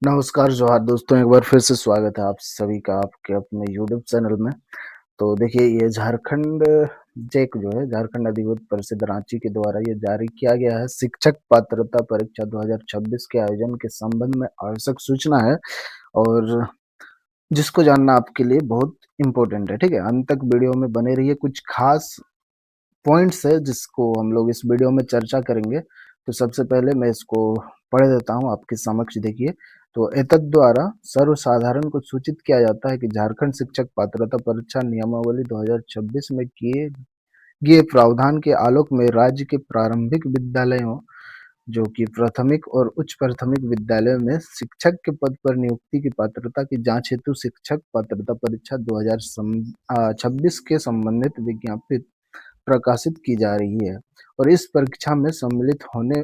नमस्कार, जोहार दोस्तों, एक बार फिर से स्वागत है आप सभी का आपके अपने यूट्यूब चैनल में। तो देखिए ये झारखंड जेक जो है झारखंड अधिविद्य परिषद रांची के द्वारा ये जारी किया गया है शिक्षक पात्रता परीक्षा 2026 के आयोजन के संबंध में आवश्यक सूचना है और जिसको जानना आपके लिए बहुत इम्पोर्टेंट है, ठीक है? अंत तक वीडियो में बने रहिए, कुछ खास पॉइंट्स है जिसको हम लोग इस वीडियो में चर्चा करेंगे। तो सबसे पहले मैं इसको पढ़ देता हूँ आपके समक्ष, देखिए। तो एतद्द्वारा सर्वसाधारण को सूचित किया जाता है कि झारखंड शिक्षक पात्रता परीक्षा नियमावली 2026 में किए गए प्रावधान के आलोक में राज्य के प्रारंभिक विद्यालयों जो कि प्राथमिक और उच्च प्राथमिक विद्यालयों में शिक्षक के पद पर नियुक्ति की पात्रता की जांच हेतु शिक्षक पात्रता परीक्षा 2026 के संबंधित विज्ञापित प्रकाशित की जा रही है और इस परीक्षा में सम्मिलित होने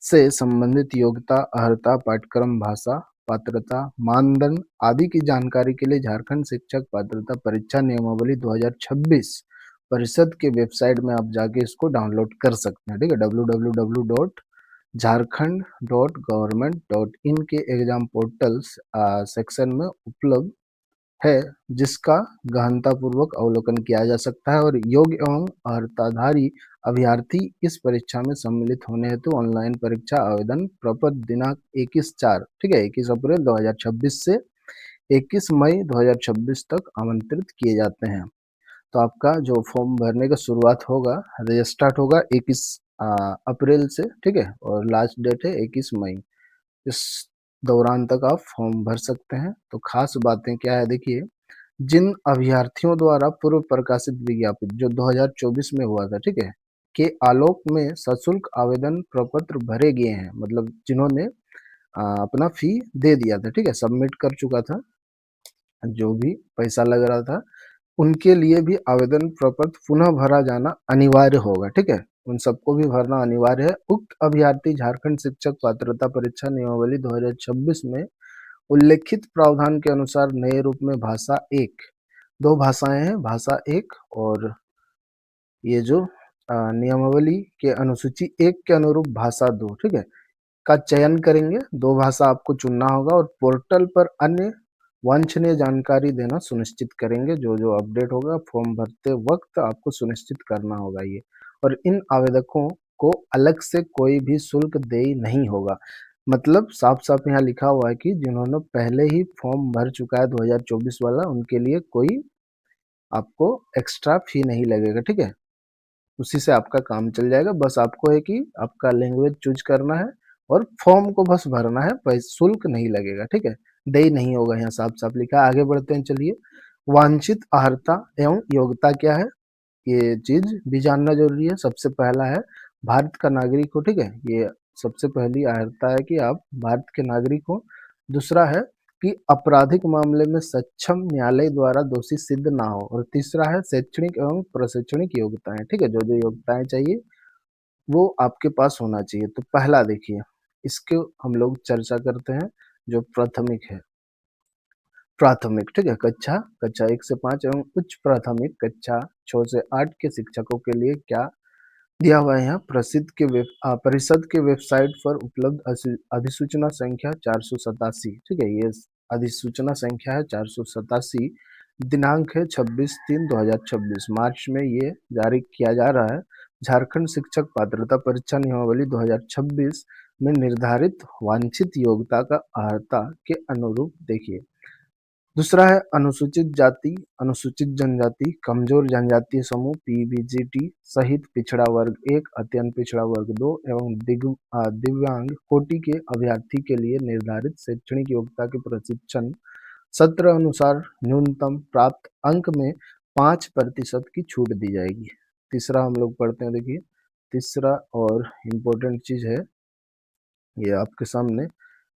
से संबंधित योग्यता, अर्हता, पाठ्यक्रम, भाषा, पात्रता, मानदंड आदि की जानकारी के लिए झारखंड शिक्षक पात्रता परीक्षा नियमावली 2026 परिषद के वेबसाइट में आप जाके इसको डाउनलोड कर सकते हैं, ठीक है? www.jharkhand.government.in के एग्जाम पोर्टल्स सेक्शन में उपलब्ध है, जिसका गहनतापूर्वक अवलोकन किया जा सकता है और योग्य एवं अर्हताधारी अभ्यर्थी इस परीक्षा में सम्मिलित होने हेतु ऑनलाइन परीक्षा आवेदन प्रपत्र दिनांक 21/4, ठीक है, 21 अप्रैल 2026 से 21 मई 2026 तक आमंत्रित किए जाते हैं। तो आपका जो फॉर्म भरने का शुरुआत होगा, स्टार्ट होगा 21 अप्रैल से, ठीक है, और लास्ट डेट है 21 मई। इस दौरान तक आप फॉर्म भर सकते हैं। तो खास बातें क्या है, देखिए। जिन अभ्यर्थियों द्वारा पूर्व प्रकाशित विज्ञापित जो 2024 में हुआ था, ठीक है, के आलोक में सशुल्क आवेदन प्रपत्र भरे गए हैं, मतलब जिन्होंने अपना फी दे दिया था, ठीक है, सबमिट कर चुका था, जो भी पैसा लग रहा था, उनके लिए भी आवेदन प्रपत्र पुनः भरा जाना अनिवार्य होगा, ठीक है? उन सबको भी भरना अनिवार्य है। उक्त अभ्यर्थी झारखंड शिक्षक पात्रता परीक्षा नियमावली 2026 में उल्लेखित प्रावधान के अनुसार नए रूप में भाषा 1, 2 भाषाएं हैं, भाषा 1 और ये जो नियमावली के अनुसूची 1 के अनुरूप भाषा 2, ठीक है, का चयन करेंगे। 2 भाषा आपको चुनना होगा और पोर्टल पर अन्य वांछनीय जानकारी देना सुनिश्चित करेंगे। जो अपडेट होगा फॉर्म भरते वक्त आपको सुनिश्चित करना होगा ये। और इन आवेदकों को अलग से कोई भी शुल्क देय नहीं होगा। मतलब साफ-साफ यहाँ लिखा हुआ है कि जिन्होंने पहले ही फॉर्म भर चुका है 2024 वाला, उनके लिए कोई आपको एक्स्ट्रा फी नहीं लगेगा, ठीक है? उसी से आपका काम चल जाएगा। बस आपको है कि आपका लैंग्वेज चूज़ करना है और फॉर्म को बस भरना है, शुल्क नहीं लगेगा, ठीक है? देय नहीं होगा, यहाँ साफ-साफ लिखा है। आगे बढ़ते हैं, चलिए। वांछित अर्हता एवं योग्यता क्या है? ये चीज़ भी जानना ज़रूरी है। सबसे पहला है भारत का नागरिक हो, ठीक है? ये सबसे पहली अर्हता है कि आप भारत के नागरिक हो। दूसरा है कि आपराधिक मामले में सक्षम न्यायालय द्वारा दोषी सिद्ध ना हो और तीसरा है शैक्षणिक एवं प्रशैक्षणिक योग्यताएँ, ठीक है? जो योग्यताएँ चाहिए वो आपके पास होना चाहिए। तो पहला देखिए, इसके हम लोग चर्चा करते हैं, जो प्राथमिक है। प्राथमिक, ठीक है? कक्षा 1 से 5 एवं उच्च प्राथमिक कक्षा 6 से 8 के शिक्षकों के लिए क्या दिया हुआ है यहाँ परिषद के वेबसाइट पर उपलब्ध अधिसूचना संख्या 487, ठीक है, ये अधिसूचना संख्या है 487, दिनांक है 26/3/2026, मार्च में ये जारी किया जा रहा है। झारखंड शिक्षक पात्रता परीक्षा नियमावली 2026 में निर्धारित वांछित योग्यता का अर्हता के अनुरूप देखिए। दूसरा है अनुसूचित जाति, अनुसूचित जनजाति, कमजोर जनजातीय समूह पीबीजीटी सहित पिछड़ा वर्ग 1, अत्यंत पिछड़ा वर्ग 2 एवं दिव्यांग कोटि के अभ्यर्थी के लिए निर्धारित शैक्षणिक योग्यता के प्रशिक्षण सत्र अनुसार न्यूनतम प्राप्त अंक में 5% की छूट दी जाएगी। तीसरा हम लोग पढ़ते हैं, देखिए। तीसरा और इम्पोर्टेंट चीज है ये आपके सामने।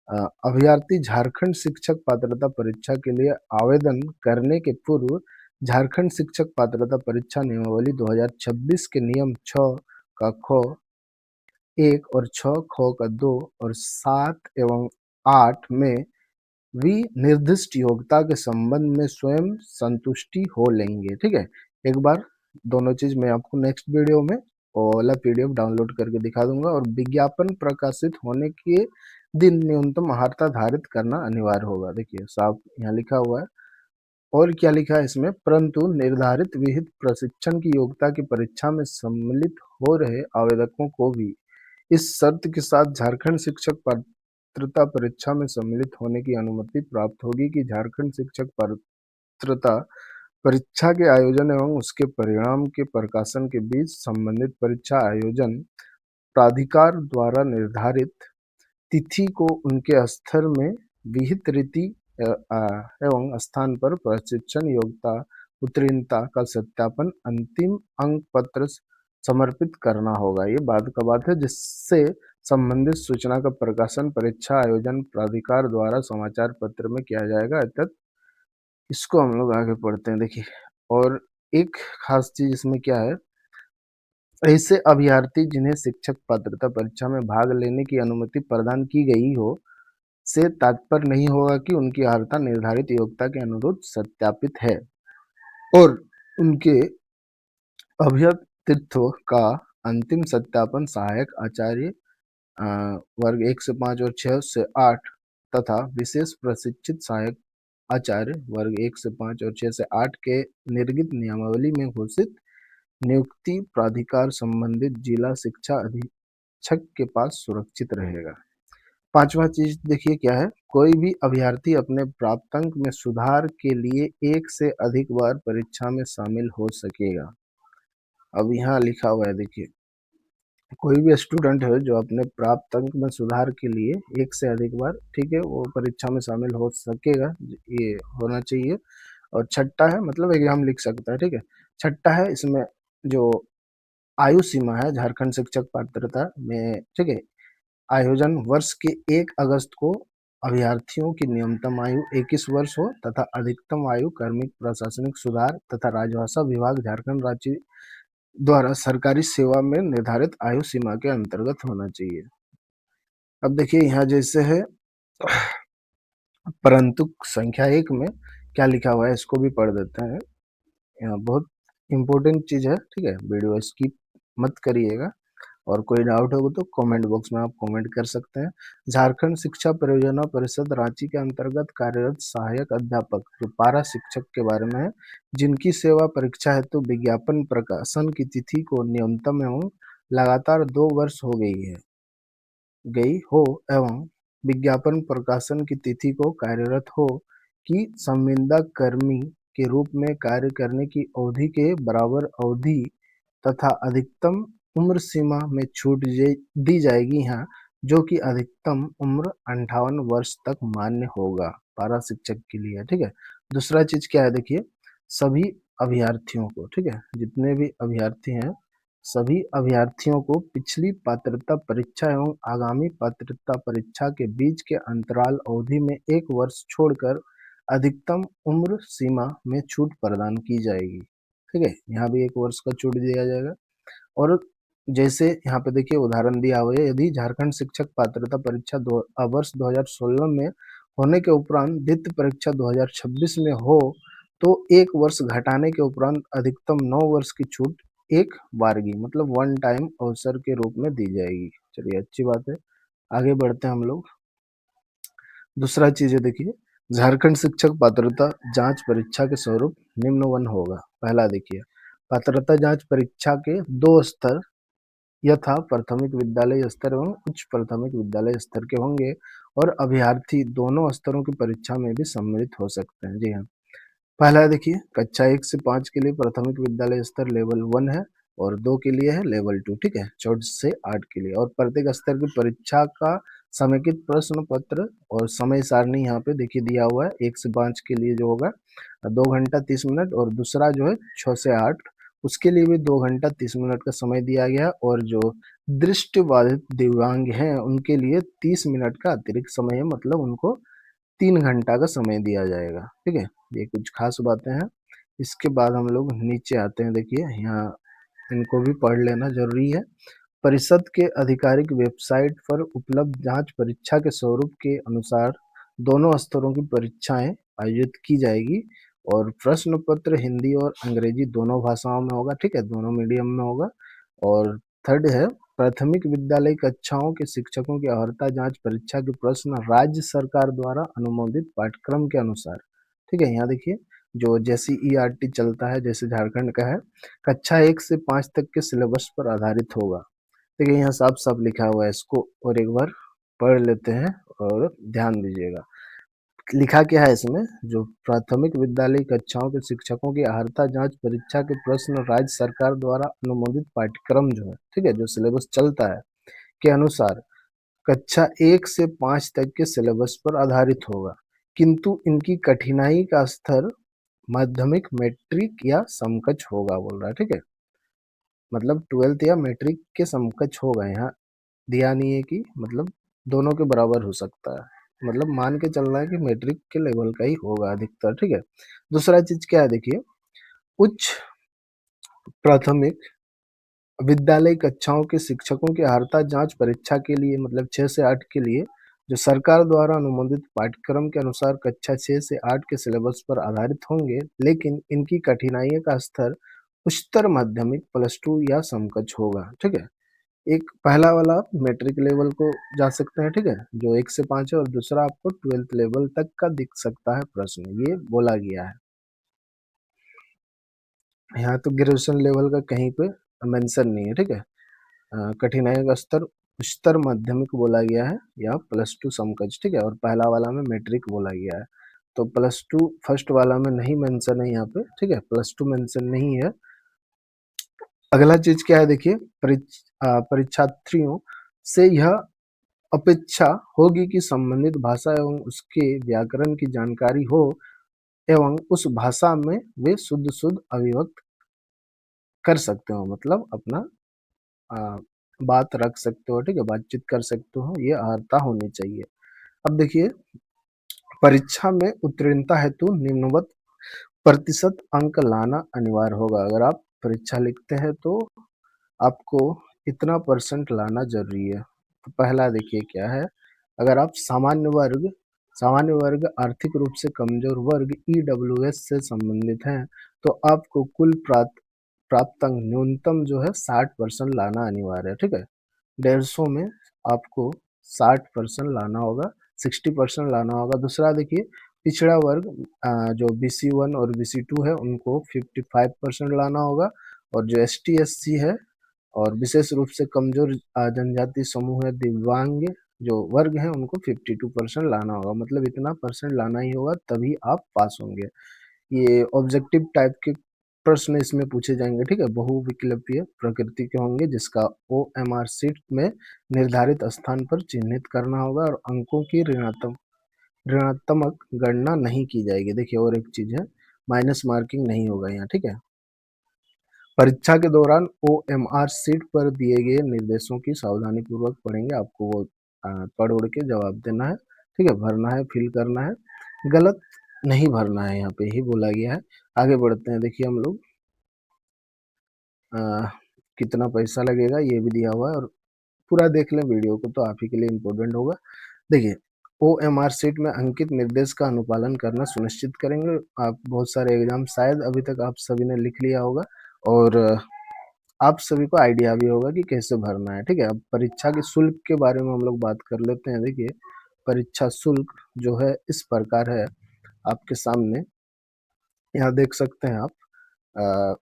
अभ्यर्थी झारखंड शिक्षक पात्रता परीक्षा के लिए आवेदन करने के पूर्व झारखंड शिक्षक पात्रता परीक्षा नियमावली 2026 के नियम 6 का ख 1 और 6 ख का 2 और 7 एवं 8 में विनिर्दिष्ट योग्यता के संबंध में स्वयं संतुष्टि हो लेंगे, ठीक है। एक बार दोनों चीज मैं आपको नेक्स्ट वीडियो में वो वाला पीडीएफ डाउनलोड करके दिखा दूंगा और विज्ञापन प्रकाशित होने के दिन न्यूनतम अर्हता धारित करना अनिवार्य होगा। देखिए साफ यहाँ लिखा हुआ है। और क्या लिखा है इसमें, परंतु निर्धारित विहित प्रशिक्षण की योग्यता की परीक्षा में सम्मिलित हो रहे आवेदकों को भी इस शर्त के साथ झारखंड शिक्षक पात्रता परीक्षा में सम्मिलित होने की अनुमति प्राप्त होगी कि झारखंड शिक्षक पात्रता परीक्षा के आयोजन एवं उसके परिणाम के प्रकाशन के बीच संबंधित परीक्षा आयोजन प्राधिकार द्वारा निर्धारित तिथि को उनके स्तर में विहित रीति एवं स्थान पर प्रशिक्षण योग्यता उत्तीर्णता का सत्यापन अंतिम अंक पत्र समर्पित करना होगा। ये बाद का बात है, जिससे संबंधित सूचना का प्रकाशन परीक्षा आयोजन प्राधिकार द्वारा समाचार पत्र में किया जाएगा। अतः इसको हम लोग आगे पढ़ते हैं। देखिए और एक खास चीज इसमें क्या है, ऐसे अभ्यर्थी जिन्हें शिक्षक पात्रता परीक्षा में भाग लेने की अनुमति प्रदान की गई हो से तात्पर्य नहीं होगा कि उनकी अर्हता निर्धारित योग्यता के अनुरूप सत्यापित है और उनके अभ्यर्थित्व का अंतिम सत्यापन सहायक आचार्य वर्ग 1 से 5 और 6 से 8 तथा विशेष प्रशिक्षित सहायक आचार्य वर्ग 1 से 5 और 6 से 8 के निर्गत नियमावली में घोषित नियुक्ति प्राधिकार संबंधित जिला शिक्षा अधीक्षक के पास सुरक्षित रहेगा। पांचवा चीज देखिए क्या है, कोई भी अभ्यर्थी अपने प्राप्तांक में सुधार के लिए एक से अधिक बार परीक्षा में शामिल हो सकेगा। अब यहाँ लिखा हुआ है देखिए, कोई भी स्टूडेंट है जो अपने प्राप्त अंक में सुधार के लिए एक से अधिक बार, ठीक है, वो परीक्षा में शामिल हो सकेगा, ये होना चाहिए। और छठा है मतलब एग्जाम लिख सकता है, ठीक है। छठा है इसमें जो आयु सीमा है झारखंड शिक्षक पात्रता में, ठीक है, आयोजन वर्ष के 1 अगस्त को अभ्यर्थियों की न्यूनतम आयु 21 वर्ष हो तथा अधिकतम आयु कार्मिक प्रशासनिक सुधार तथा राजभाषा विभाग झारखंड राज्य द्वारा सरकारी सेवा में निर्धारित आयु सीमा के अंतर्गत होना चाहिए। अब देखिए यहाँ जैसे है परंतु संख्या 1 में क्या लिखा हुआ है इसको भी पढ़ देते हैं। यहाँ बहुत इंपॉर्टेंट चीज है, ठीक है, वीडियो स्किप मत करिएगा। और कोई डाउट होगा तो कमेंट बॉक्स में आप कमेंट कर सकते हैं। झारखंड शिक्षा परियोजना परिषद रांची के अंतर्गत कार्यरत सहायक अध्यापक जो पारा शिक्षक के बारे में है, जिनकी सेवा परीक्षा हेतु विज्ञापन प्रकाशन की तिथि को न्यूनतम एवं लगातार 2 वर्ष हो गई हो एवं विज्ञापन प्रकाशन की तिथि को कार्यरत हो कि संविदा कर्मी के रूप में कार्य करने की अवधि के बराबर अवधि तथा अधिकतम उम्र सीमा में छूट दी जाएगी यहाँ, जो कि अधिकतम उम्र 58 वर्ष तक मान्य होगा पारा शिक्षक के लिए, ठीक है। दूसरा चीज क्या है देखिए, सभी अभ्यर्थियों को, ठीक है, जितने भी अभ्यर्थी हैं सभी अभ्यर्थियों को पिछली पात्रता परीक्षा एवं आगामी पात्रता परीक्षा के बीच के अंतराल अवधि में 1 वर्ष छोड़कर अधिकतम उम्र सीमा में छूट प्रदान की जाएगी, ठीक है। यहाँ भी 1 वर्ष का छूट दिया जाएगा। और जैसे यहाँ पे देखिए उदाहरण दिया हुआ है, यदि झारखंड शिक्षक पात्रता परीक्षा वर्ष 2016 में होने के उपरांत द्वितीय परीक्षा 2026 में हो तो 1 वर्ष घटाने के उपरांत अधिकतम 9 वर्ष की छूट एक बारगी मतलब वन टाइम अवसर के रूप में दी जाएगी। चलिए अच्छी बात है, आगे बढ़ते हैं हम लोग। दूसरा चीज है देखिए, झारखंड शिक्षक पात्रता जांच परीक्षा के स्वरूप निम्नवन होगा। पहला देखिए, पात्रता जांच परीक्षा के 2 स्तर यथा प्राथमिक विद्यालय स्तर एवं उच्च प्राथमिक विद्यालय स्तर के होंगे और अभ्यर्थी दोनों स्तरों की परीक्षा में भी सम्मिलित हो सकते हैं। जी हाँ, पहला है देखिए, कक्षा 1 से 5 के लिए प्राथमिक विद्यालय स्तर लेवल 1 है और 2 के लिए है लेवल 2, ठीक है, 14 से 8 के लिए। और प्रत्येक स्तर की परीक्षा का समेकित प्रश्न पत्र और समय सारणी यहाँ पे देखिए दिया हुआ है। 1 से 5 के लिए जो होगा 2 घंटा 30 मिनट और दूसरा जो है 6 से 8, उसके लिए भी 2 घंटा 30 मिनट का समय दिया गया और जो दृष्टिबाधित दिव्यांग हैं उनके लिए 30 मिनट का अतिरिक्त समय है, मतलब उनको 3 घंटा का समय दिया जाएगा, ठीक है। ये कुछ खास बातें हैं। इसके बाद हम लोग नीचे आते हैं, देखिए यहाँ इनको भी पढ़ लेना जरूरी है। परिषद के आधिकारिक वेबसाइट पर उपलब्ध जांच परीक्षा के स्वरूप के अनुसार दोनों स्तरों की परीक्षाएं आयोजित की जाएगी और प्रश्न पत्र हिंदी और अंग्रेजी दोनों भाषाओं में होगा, ठीक है, दोनों मीडियम में होगा। और थर्ड है प्राथमिक विद्यालय कक्षाओं के शिक्षकों की अर्हता जांच परीक्षा के प्रश्न राज्य सरकार द्वारा अनुमोदित पाठ्यक्रम के अनुसार, ठीक है। यहाँ देखिए, जो जैसे ईआरटी चलता है, जैसे झारखंड का है, कक्षा 1 से 5 तक के सिलेबस पर आधारित होगा। देखिए यहाँ साफ साफ लिखा हुआ है, इसको और एक बार पढ़ लेते हैं और ध्यान दीजिएगा। लिखा क्या है इसमें, जो प्राथमिक विद्यालय कक्षाओं के शिक्षकों की अर्हता जांच परीक्षा के प्रश्न राज्य सरकार द्वारा अनुमोदित पाठ्यक्रम जो है, ठीक है, जो सिलेबस चलता है के अनुसार कक्षा 1 से 5 तक के सिलेबस पर आधारित होगा, किंतु इनकी कठिनाई का स्तर माध्यमिक, मैट्रिक या समकक्ष होगा, बोल रहा है, ठीक है। मतलब 12th या मैट्रिक के समकक्ष होगा। यहाँ दिया नहीं है कि मतलब दोनों के बराबर हो सकता है, मतलब मान के चलना है कि मैट्रिक के लेवल का ही होगा अधिकतर, ठीक है। दूसरा चीज क्या है, देखिए, उच्च प्राथमिक विद्यालय कक्षाओं के शिक्षकों की अर्हता जांच परीक्षा के लिए, मतलब 6 से 8 के लिए, जो सरकार द्वारा अनुमोदित पाठ्यक्रम के अनुसार कक्षा 6 से 8 के सिलेबस पर आधारित होंगे, लेकिन इनकी कठिनाई का स्तर उच्चतर माध्यमिक, +2 या समकक्ष होगा, ठीक है। एक पहला वाला मैट्रिक लेवल को जा सकते हैं, ठीक है, जो 1 से 5 है, और दूसरा आपको 12th लेवल तक का दिख सकता है प्रश्न, ये बोला गया है। यहाँ तो ग्रेजुएशन लेवल का कहीं पे मेंशन नहीं है, ठीक है। कठिनाई का स्तर उच्चतर माध्यमिक बोला गया है या +2 समकक्ष, ठीक है, और पहला वाला में मैट्रिक बोला गया है। तो +2 फर्स्ट वाला में नहीं मेंशन है यहाँ पे, ठीक है, +2 मेंशन नहीं है। अगला चीज क्या है, देखिए, परीक्षार्थियों से यह अपेक्षा होगी कि संबंधित भाषा एवं उसके व्याकरण की जानकारी हो एवं उस भाषा में वे शुद्ध शुद्ध अभिव्यक्त कर सकते हो, मतलब अपना आ, बात रख सकते हो, ठीक है, बातचीत कर सकते हो, ये अर्हता होनी चाहिए। अब देखिए, परीक्षा में उत्तीर्णता हेतु निम्नवत प्रतिशत अंक लाना अनिवार्य होगा। अगर आप परीक्षा लिखते हैं तो आपको इतना परसेंट लाना जरूरी है। तो पहला देखिए क्या है, अगर आप सामान्य वर्ग आर्थिक रूप से कमजोर वर्ग ईडब्ल्यूएस से संबंधित हैं, तो आपको कुल प्राप्त अंक न्यूनतम जो है 60% लाना अनिवार्य है, ठीक है। 150 में आपको 60% लाना होगा, 60% लाना होगा। दूसरा देखिए, पिछड़ा वर्ग जो BC1 और BC2 है, उनको 55% लाना होगा, और जो ST SC है और विशेष रूप से कमजोर जनजाति समूह है, दिव्यांग जो वर्ग है, उनको 52% लाना होगा। मतलब इतना परसेंट लाना ही होगा, तभी आप पास होंगे। ये ऑब्जेक्टिव टाइप के प्रश्न इसमें पूछे जाएंगे, ठीक है, बहुविकल्पीय प्रकृति के होंगे, जिसका OMR शीट में निर्धारित स्थान पर चिन्हित करना होगा, और अंकों की ऋणात्मक गणना नहीं की जाएगी। देखिए, और एक चीज है, माइनस मार्किंग नहीं होगा यहाँ, ठीक है। परीक्षा के दौरान OMR शीट पर दिए गए निर्देशों की सावधानी पूर्वक पढ़ेंगे, आपको वो पढ़ उड़ के जवाब देना है, ठीक है, भरना है, फिल करना है, गलत नहीं भरना है, यहाँ पे ही बोला गया है। आगे बढ़ते हैं, देखिए हम लोग कितना पैसा लगेगा ये भी दिया हुआ है, और पूरा देख लें वीडियो को, तो आप ही के लिए इम्पोर्टेंट होगा। देखिए, OMR शीट में अंकित निर्देश का अनुपालन करना सुनिश्चित करेंगे। आप बहुत सारे एग्जाम शायद अभी तक आप सभी ने लिख लिया होगा, और आप सभी को आइडिया भी होगा कि कैसे भरना है, ठीक है। अब परीक्षा के शुल्क के बारे में हम लोग बात कर लेते हैं। देखिए, परीक्षा शुल्क जो है इस प्रकार है, आपके सामने यहाँ देख सकते हैं आप।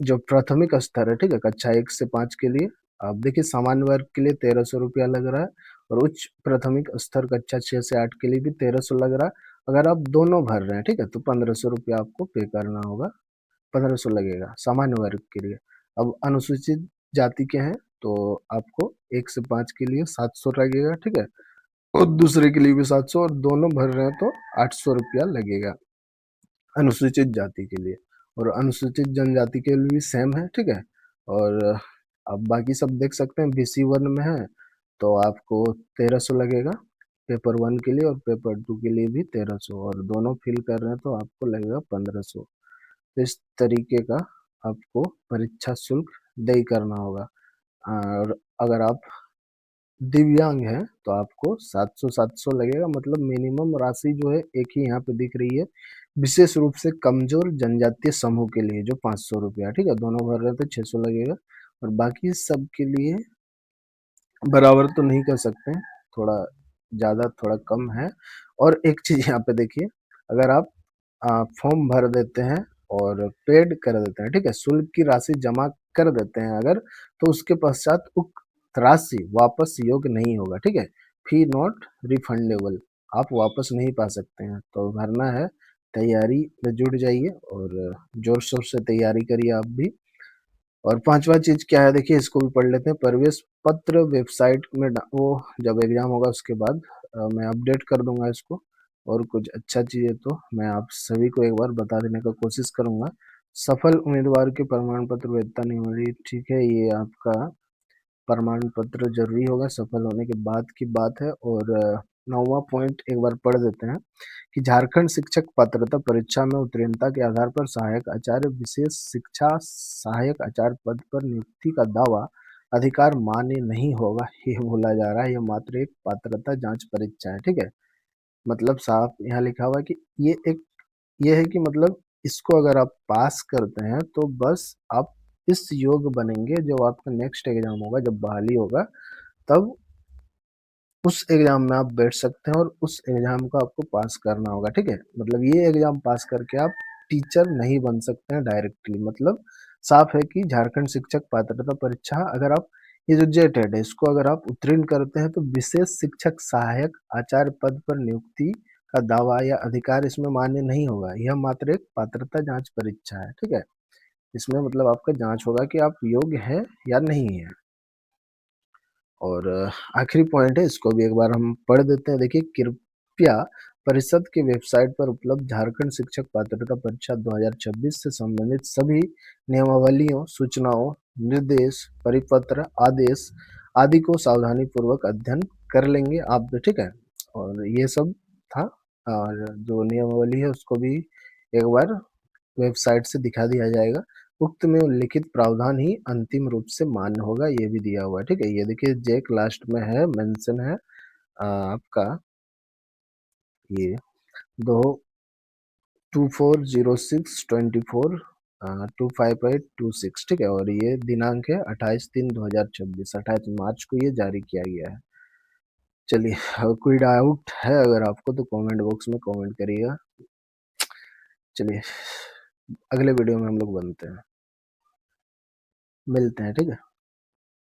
जो प्राथमिक स्तर है, ठीक है, कक्षा 1 से 5 के लिए आप देखिए, सामान्य वर्ग के लिए 1300 रुपया लग रहा है, और उच्च प्राथमिक स्तर कक्षा 6 से 8 के लिए भी 1300 लग रहा है। अगर आप दोनों भर रहे हैं, ठीक है, तो 1500 रुपया आपको पे करना होगा, 1500 लगेगा सामान्य वर्ग के लिए। अब अनुसूचित जाति के हैं तो आपको 1 से 5 के लिए 700 लगेगा, ठीक है, और दूसरे के लिए भी 700, और दोनों भर रहे हैं तो 800 रुपया लगेगा अनुसूचित जाति के लिए, और अनुसूचित जनजाति के लिए भी सेम है, ठीक है। और आप बाकी सब देख सकते हैं, BC1 में है तो आपको 1300 लगेगा पेपर 1 के लिए, और पेपर 2 के लिए भी 1300, और दोनों फिल कर रहे हैं तो आपको लगेगा 1500। इस तरीके का आपको परीक्षा शुल्क दे करना होगा। और अगर आप दिव्यांग है तो आपको 700 लगेगा, मतलब मिनिमम राशि जो है एक ही यहाँ पे दिख रही है, विशेष रूप से कमजोर जनजातीय समूह के लिए जो 500 रुपया, ठीक है, दोनों भर रहे हैं तो 600 लगेगा, और बाकी सब के लिए बराबर तो नहीं कर सकते, थोड़ा ज़्यादा थोड़ा कम है। और एक चीज़ यहाँ पे देखिए, अगर आप फॉर्म भर देते हैं और पेड कर देते हैं, ठीक है, शुल्क की राशि जमा कर देते हैं अगर, तो उसके पश्चात उक्त राशि वापस योग्य नहीं होगा, ठीक है, फी नॉट रिफंडेबल, आप वापस नहीं पा सकते हैं। तो भरना है, तैयारी में जुट जाइए और जोर शोर से तैयारी करिए आप भी। और पांचवा चीज क्या है देखिए, इसको भी पढ़ लेते हैं। प्रवेश पत्र वेबसाइट में वो जब एग्जाम होगा उसके बाद मैं अपडेट कर दूंगा इसको। और कुछ अच्छा चीज है तो मैं आप सभी को एक बार बता देने का कोशिश करूंगा। सफल उम्मीदवार के प्रमाण पत्र वैधता नहीं हो रही, ठीक है, ये आपका प्रमाण पत्र जरूरी होगा, सफल होने के बाद की बात है। और 9वां पॉइंट एक बार पढ़ देते हैं कि झारखंड शिक्षक पात्रता परीक्षा में उत्तीर्णता के आधार पर सहायक आचार्य विशेष शिक्षा सहायक आचार्य पद पर नियुक्ति का दावा अधिकार मान्य नहीं होगा, ये बोला जा रहा है। यह मात्र एक पात्रता जांच परीक्षा है, ठीक है। मतलब साफ यहाँ लिखा हुआ है कि ये है कि मतलब इसको अगर आप पास करते हैं तो बस आप इस योग्य बनेंगे, जो आपका नेक्स्ट एग्जाम होगा जब बहाली होगा तब उस एग्जाम में आप बैठ सकते हैं और उस एग्जाम को आपको पास करना होगा, ठीक है। मतलब ये एग्जाम पास करके आप टीचर नहीं बन सकते हैं डायरेक्टली। मतलब साफ है कि झारखंड शिक्षक पात्रता परीक्षा अगर आप ये जो जेटेड है इसको अगर आप उत्तीर्ण करते हैं तो विशेष शिक्षक सहायक आचार्य पद पर नियुक्ति का दावा या अधिकार इसमें मान्य नहीं होगा। यह मात्र एक पात्रता जांच परीक्षा है, ठीक है। इसमें मतलब आपका जांच होगा कि आप योग्य हैं या नहीं है। और आखिरी पॉइंट है, इसको भी एक बार हम पढ़ देते हैं। देखिए, कृपया परिषद की वेबसाइट पर उपलब्ध झारखंड शिक्षक पात्रता परीक्षा 2026 से संबंधित सभी नियमावलियों, सूचनाओं, निर्देश, परिपत्र, आदेश आदि को सावधानी पूर्वक अध्ययन कर लेंगे आप भी, ठीक है। और ये सब था। और जो नियमावली है उसको भी एक बार वेबसाइट से दिखा दिया जाएगा। उक्त में उल्लिखित प्रावधान ही अंतिम रूप से मान्य होगा, ये भी दिया हुआ है, ठीक है। ये देखिए जेक लास्ट में है, मेंशन है आपका ये दो 240624 25826, ठीक है। और ये दिनांक है 28/3/2026, 28 मार्च को ये जारी किया गया है। चलिए, कोई डाउट है अगर आपको तो कमेंट बॉक्स में कमेंट करिएगा। चलिए, अगले वीडियो में हम लोग बनते हैं, मिलते हैं, ठीक है।